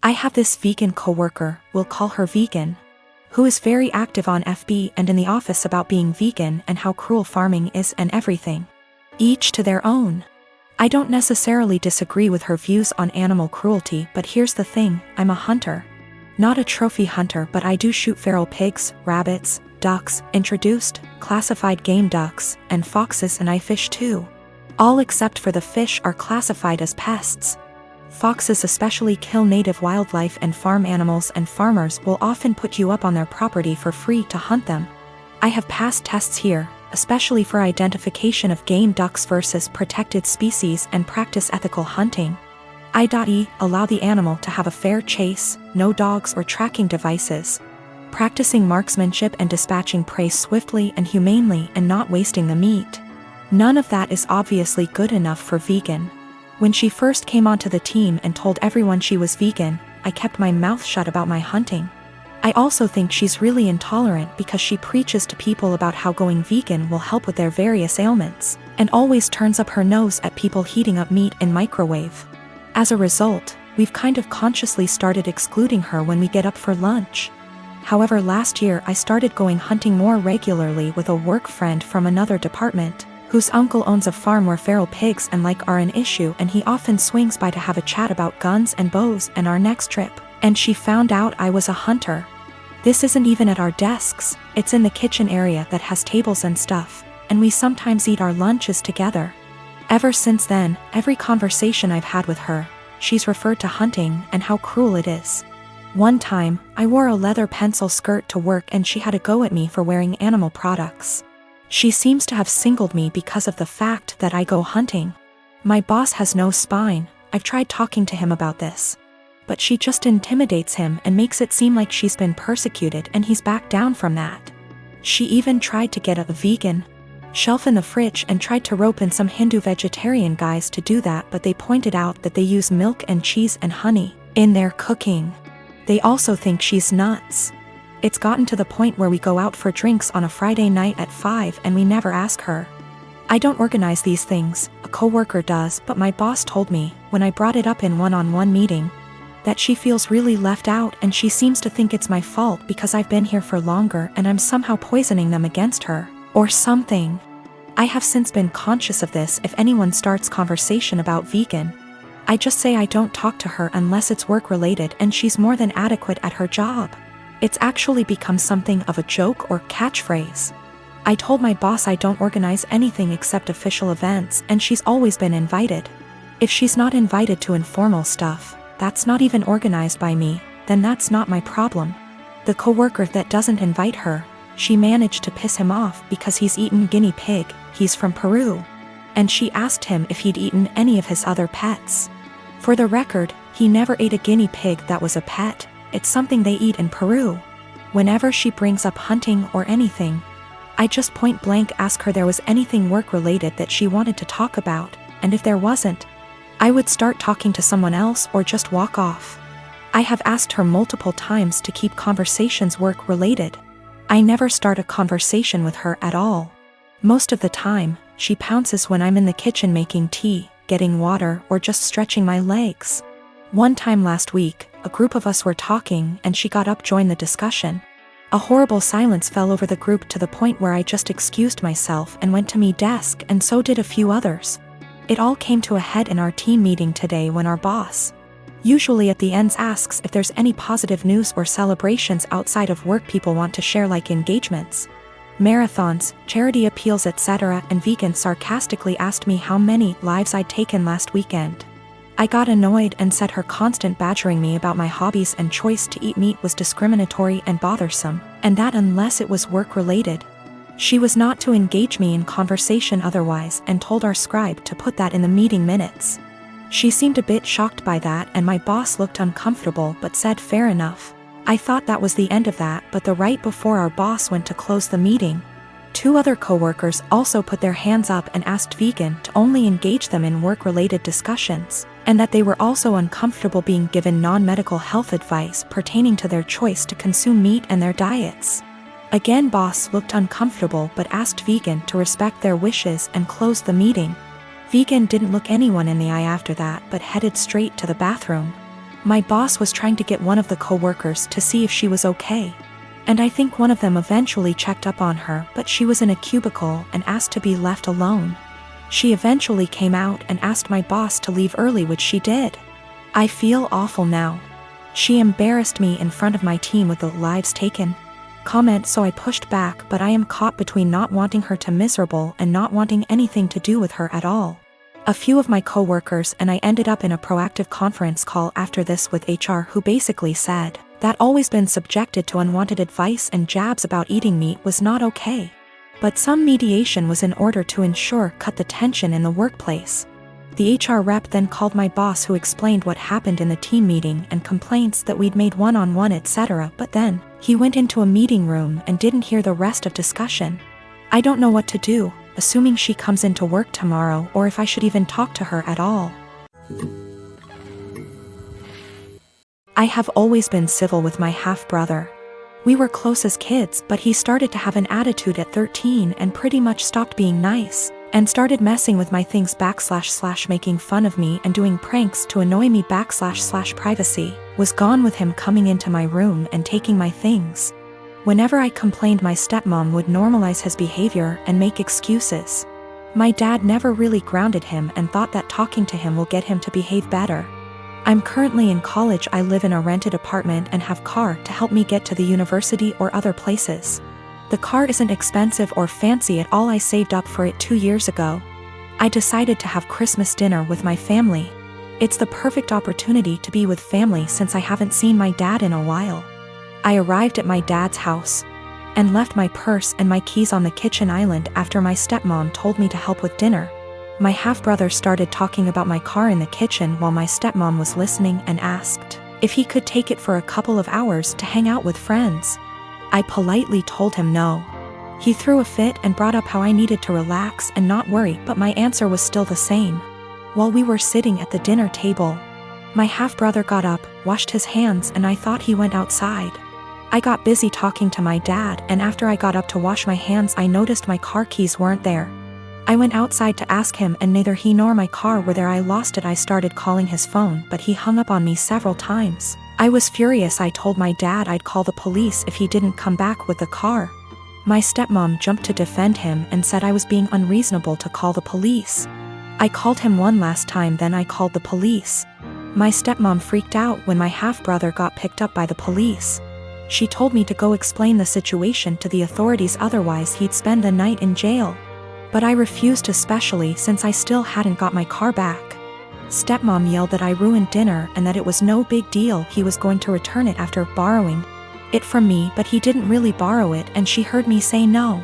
I have this vegan coworker, we'll call her Vegan, who is very active on FB and in the office about being vegan and how cruel farming is and everything. Each to their own. I don't necessarily disagree with her views on animal cruelty, but here's the thing, I'm a hunter. Not a trophy hunter, but I do shoot feral pigs, rabbits, ducks, introduced, classified game ducks, and foxes, and I fish too. All except for the fish are classified as pests. Foxes especially kill native wildlife and farm animals, and farmers will often put you up on their property for free to hunt them. I have passed tests here, especially for identification of game ducks versus protected species, and practice ethical hunting. I.e. allow the animal to have a fair chase, no dogs or tracking devices. Practicing marksmanship and dispatching prey swiftly and humanely and not wasting the meat. None of that is obviously good enough for Vegan. When she first came onto the team and told everyone she was vegan, I kept my mouth shut about my hunting. I also think she's really intolerant because she preaches to people about how going vegan will help with their various ailments, and always turns up her nose at people heating up meat in microwave. As a result, we've kind of consciously started excluding her when we get up for lunch. However, last year I started going hunting more regularly with a work friend from another department, whose uncle owns a farm where feral pigs and like are an issue, and he often swings by to have a chat about guns and bows and our next trip, and she found out I was a hunter. This isn't even at our desks, it's in the kitchen area that has tables and stuff, and we sometimes eat our lunches together. Ever since then, every conversation I've had with her, she's referred to hunting and how cruel it is. One time, I wore a leather pencil skirt to work and she had a go at me for wearing animal products. She seems to have singled me because of the fact that I go hunting. My boss has no spine, I've tried talking to him about this. But she just intimidates him and makes it seem like she's been persecuted, and he's backed down from that. She even tried to get a vegan shelf in the fridge and tried to rope in some Hindu vegetarian guys to do that, but they pointed out that they use milk and cheese and honey in their cooking. They also think she's nuts. It's gotten to the point where we go out for drinks on a Friday night at 5 and we never ask her. I don't organize these things, a coworker does, but my boss told me, when I brought it up in one-on-one meeting, that she feels really left out and she seems to think it's my fault because I've been here for longer and I'm somehow poisoning them against her, or something. I have since been conscious of this. If anyone starts conversation about vegan, I just say I don't talk to her unless it's work-related, and she's more than adequate at her job. It's actually become something of a joke or catchphrase. I told my boss I don't organize anything except official events, and she's always been invited. If she's not invited to informal stuff, that's not even organized by me, then that's not my problem. The coworker that doesn't invite her, she managed to piss him off because he's eaten guinea pig, he's from Peru. And she asked him if he'd eaten any of his other pets. For the record, he never ate a guinea pig that was a pet. It's something they eat in Peru. Whenever she brings up hunting or anything, I just point blank ask her there was anything work-related that she wanted to talk about, and if there wasn't, I would start talking to someone else or just walk off. I have asked her multiple times to keep conversations work-related. I never start a conversation with her at all. Most of the time, she pounces when I'm in the kitchen making tea, getting water, or just stretching my legs. One time last week, a group of us were talking and she got up to join the discussion. A horrible silence fell over the group to the point where I just excused myself and went to my desk, and so did a few others. It all came to a head in our team meeting today when our boss, usually at the ends, asks if there's any positive news or celebrations outside of work people want to share, like engagements, marathons, charity appeals, etc., and Vegan sarcastically asked me how many lives I'd taken last weekend. I got annoyed and said her constant badgering me about my hobbies and choice to eat meat was discriminatory and bothersome, and that unless it was work-related, she was not to engage me in conversation otherwise, and told our scribe to put that in the meeting minutes. She seemed a bit shocked by that, and my boss looked uncomfortable but said fair enough. I thought that was the end of that, but the right before our boss went to close the meeting, 2 other coworkers also put their hands up and asked Vegan to only engage them in work-related discussions, and that they were also uncomfortable being given non-medical health advice pertaining to their choice to consume meat and their diets. Again, boss looked uncomfortable but asked Vegan to respect their wishes and closed the meeting. Vegan didn't look anyone in the eye after that but headed straight to the bathroom. My boss was trying to get one of the coworkers to see if she was okay. And I think one of them eventually checked up on her, but she was in a cubicle and asked to be left alone. She eventually came out and asked my boss to leave early, which she did. I feel awful now. She embarrassed me in front of my team with the lives taken comment, so I pushed back, but I am caught between not wanting her to miserable and not wanting anything to do with her at all. A few of my coworkers and I ended up in a proactive conference call after this with HR, who basically said that always been subjected to unwanted advice and jabs about eating meat was not okay. But some mediation was in order to cut the tension in the workplace. The HR rep then called my boss, who explained what happened in the team meeting and complaints that we'd made one-on-one etc. But then he went into a meeting room and didn't hear the rest of discussion. I don't know what to do, assuming she comes into work tomorrow, or if I should even talk to her at all. I have always been civil with my half-brother. We were close as kids, but he started to have an attitude at 13 and pretty much stopped being nice, and started messing with my things / making fun of me and doing pranks to annoy me / privacy was gone with him coming into my room and taking my things. Whenever I complained, my stepmom would normalize his behavior and make excuses. My dad never really grounded him and thought that talking to him will get him to behave better. I'm currently in college. I live in a rented apartment and have car to help me get to the university or other places. The car isn't expensive or fancy at all. I saved up for it 2 years ago. I decided to have Christmas dinner with my family. It's the perfect opportunity to be with family since I haven't seen my dad in a while. I arrived at my dad's house and left my purse and my keys on the kitchen island after my stepmom told me to help with dinner. My half-brother started talking about my car in the kitchen while my stepmom was listening and asked if he could take it for a couple of hours to hang out with friends. I politely told him no. He threw a fit and brought up how I needed to relax and not worry, but my answer was still the same. While we were sitting at the dinner table, my half-brother got up, washed his hands, and I thought he went outside. I got busy talking to my dad, and after I got up to wash my hands, I noticed my car keys weren't there. I went outside to ask him, and neither he nor my car were there. I lost it. I started calling his phone, but he hung up on me several times. I was furious. I told my dad I'd call the police if he didn't come back with the car. My stepmom jumped to defend him and said I was being unreasonable to call the police. I called him one last time, then I called the police. My stepmom freaked out when my half-brother got picked up by the police. She told me to go explain the situation to the authorities, otherwise he'd spend the night in jail. But I refused, especially since I still hadn't got my car back. Stepmom yelled that I ruined dinner and that it was no big deal. He was going to return it after borrowing it from me, but he didn't really borrow it, and she heard me say no.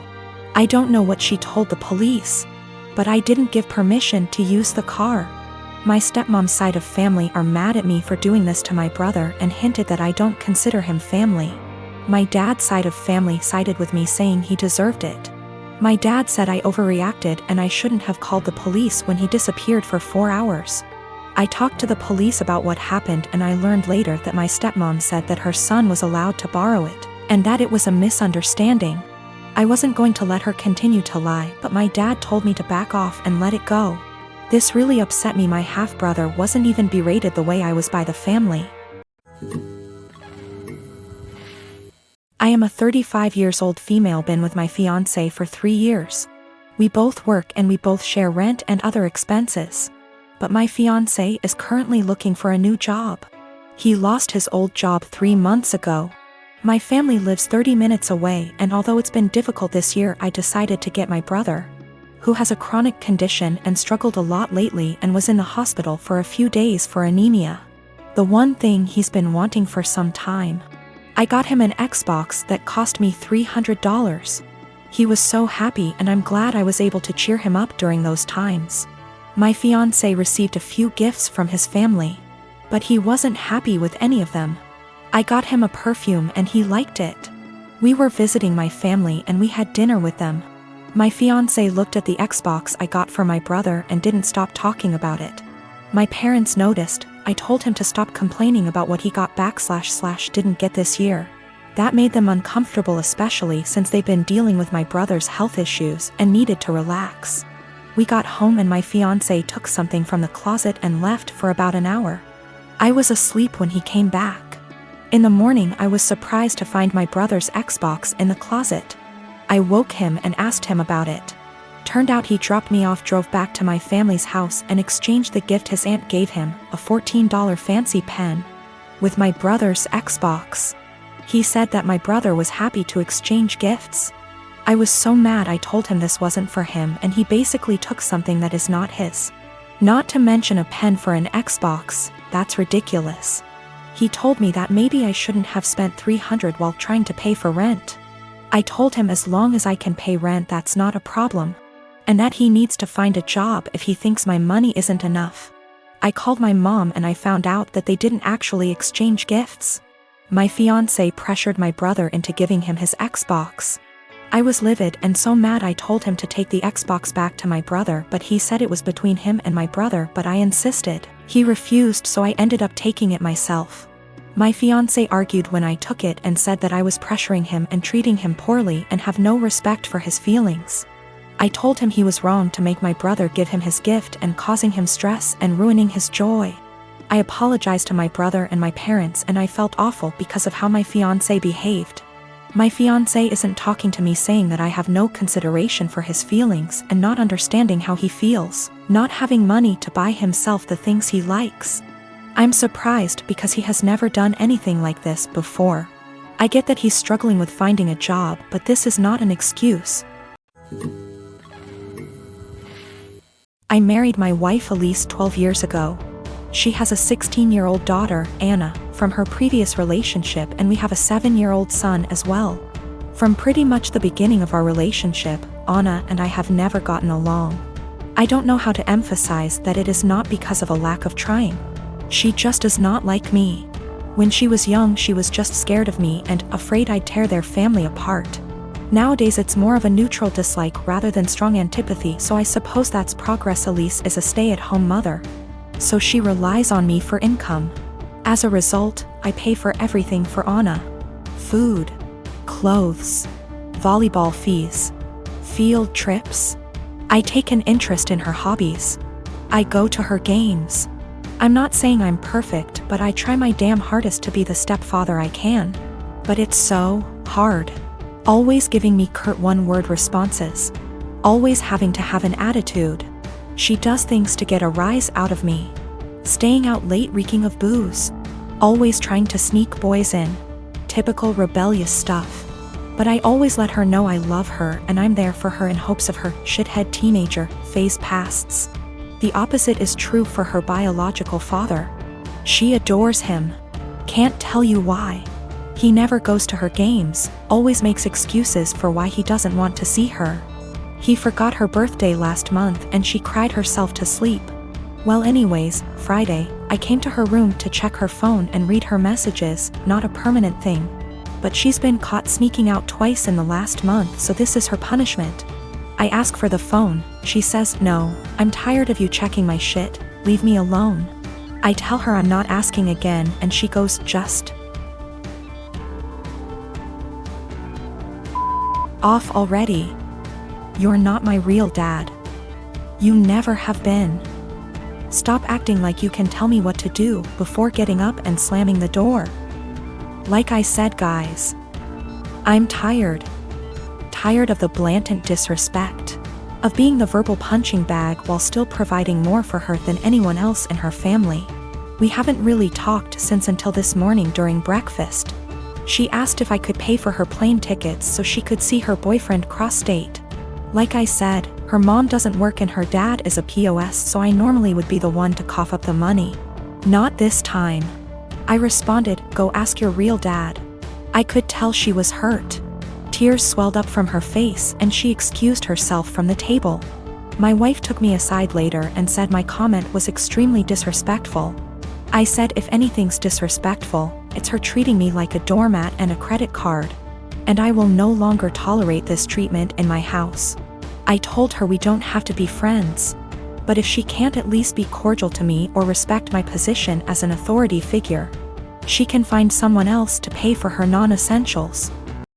I don't know what she told the police, but I didn't give permission to use the car. My stepmom's side of family are mad at me for doing this to my brother and hinted that I don't consider him family. My dad's side of family sided with me, saying he deserved it. My dad said I overreacted and I shouldn't have called the police when he disappeared for 4 hours. I talked to the police about what happened, and I learned later that my stepmom said that her son was allowed to borrow it, and that it was a misunderstanding. I wasn't going to let her continue to lie, but my dad told me to back off and let it go. This really upset me. My half-brother wasn't even berated the way I was by the family. I am a 35-year-old female, been with my fiancé for 3 years. We both work and we both share rent and other expenses. But my fiancé is currently looking for a new job. He lost his old job 3 months ago. My family lives 30 minutes away, and although it's been difficult this year, I decided to get my brother, who has a chronic condition and struggled a lot lately and was in the hospital for a few days for anemia. The one thing he's been wanting for some time. I got him an Xbox that cost me $300. He was so happy, and I'm glad I was able to cheer him up during those times. My fiancé received a few gifts from his family, but he wasn't happy with any of them. I got him a perfume and he liked it. We were visiting my family and we had dinner with them. My fiancé looked at the Xbox I got for my brother and didn't stop talking about it. My parents noticed. I told him to stop complaining about what he got / didn't get this year. That made them uncomfortable, especially since they've been dealing with my brother's health issues and needed to relax. We got home and my fiancé took something from the closet and left for about an hour. I was asleep when he came back. In the morning I was surprised to find my brother's Xbox in the closet. I woke him and asked him about it. Turned out he dropped me off, drove back to my family's house and exchanged the gift his aunt gave him, a $14 fancy pen, with my brother's Xbox. He said that my brother was happy to exchange gifts. I was so mad. I told him this wasn't for him and he basically took something that is not his. Not to mention a pen for an Xbox, that's ridiculous. He told me that maybe I shouldn't have spent $300 while trying to pay for rent. I told him as long as I can pay rent that's not a problem. And that he needs to find a job if he thinks my money isn't enough. I called my mom and I found out that they didn't actually exchange gifts. My fiancé pressured my brother into giving him his Xbox. I was livid and so mad I told him to take the Xbox back to my brother, but he said it was between him and my brother, but I insisted. He refused, so I ended up taking it myself. My fiancé argued when I took it and said that I was pressuring him and treating him poorly and have no respect for his feelings. I told him he was wrong to make my brother give him his gift and causing him stress and ruining his joy. I apologized to my brother and my parents and I felt awful because of how my fiancé behaved. My fiancé isn't talking to me, saying that I have no consideration for his feelings and not understanding how he feels, not having money to buy himself the things he likes. I'm surprised because he has never done anything like this before. I get that he's struggling with finding a job, but this is not an excuse. I married my wife Elise 12 years ago. She has a 16-year-old daughter, Anna, from her previous relationship, and we have a 7-year-old son as well. From pretty much the beginning of our relationship, Anna and I have never gotten along. I don't know how to emphasize that it is not because of a lack of trying. She just does not like me. When she was young she was just scared of me and afraid I'd tear their family apart. Nowadays it's more of a neutral dislike rather than strong antipathy, so I suppose that's progress. Elise is a stay-at-home mother, so she relies on me for income. As a result, I pay for everything for Anna. Food, clothes, volleyball fees, field trips. I take an interest in her hobbies. I go to her games. I'm not saying I'm perfect, but I try my damn hardest to be the stepfather I can. But it's so hard. Always giving me curt one-word responses. Always having to have an attitude. She does things to get a rise out of me. Staying out late reeking of booze. Always trying to sneak boys in. Typical rebellious stuff. But I always let her know I love her and I'm there for her in hopes of her shithead teenager phase passes. The opposite is true for her biological father. She adores him. Can't tell you why. He never goes to her games, always makes excuses for why he doesn't want to see her. He forgot her birthday last month and she cried herself to sleep. Well anyways, Friday, I came to her room to check her phone and read her messages, not a permanent thing. But she's been caught sneaking out twice in the last month, so this is her punishment. I ask for the phone, she says, "No, I'm tired of you checking my shit, leave me alone." I tell her I'm not asking again and she goes, "Just off already. You're not my real dad. You never have been. Stop acting like you can tell me what to do," before getting up and slamming the door. Like I said, guys, I'm tired. Tired of the blatant disrespect. Of being the verbal punching bag while still providing more for her than anyone else in her family. We haven't really talked since until this morning during breakfast. She asked if I could pay for her plane tickets so she could see her boyfriend cross-state. Like I said, her mom doesn't work and her dad is a POS, so I normally would be the one to cough up the money. Not this time. I responded, "Go ask your real dad." I could tell she was hurt. Tears swelled up from her face and she excused herself from the table. My wife took me aside later and said my comment was extremely disrespectful. I said if anything's disrespectful, it's her treating me like a doormat and a credit card. And I will no longer tolerate this treatment in my house. I told her we don't have to be friends. But if she can't at least be cordial to me or respect my position as an authority figure, she can find someone else to pay for her non-essentials.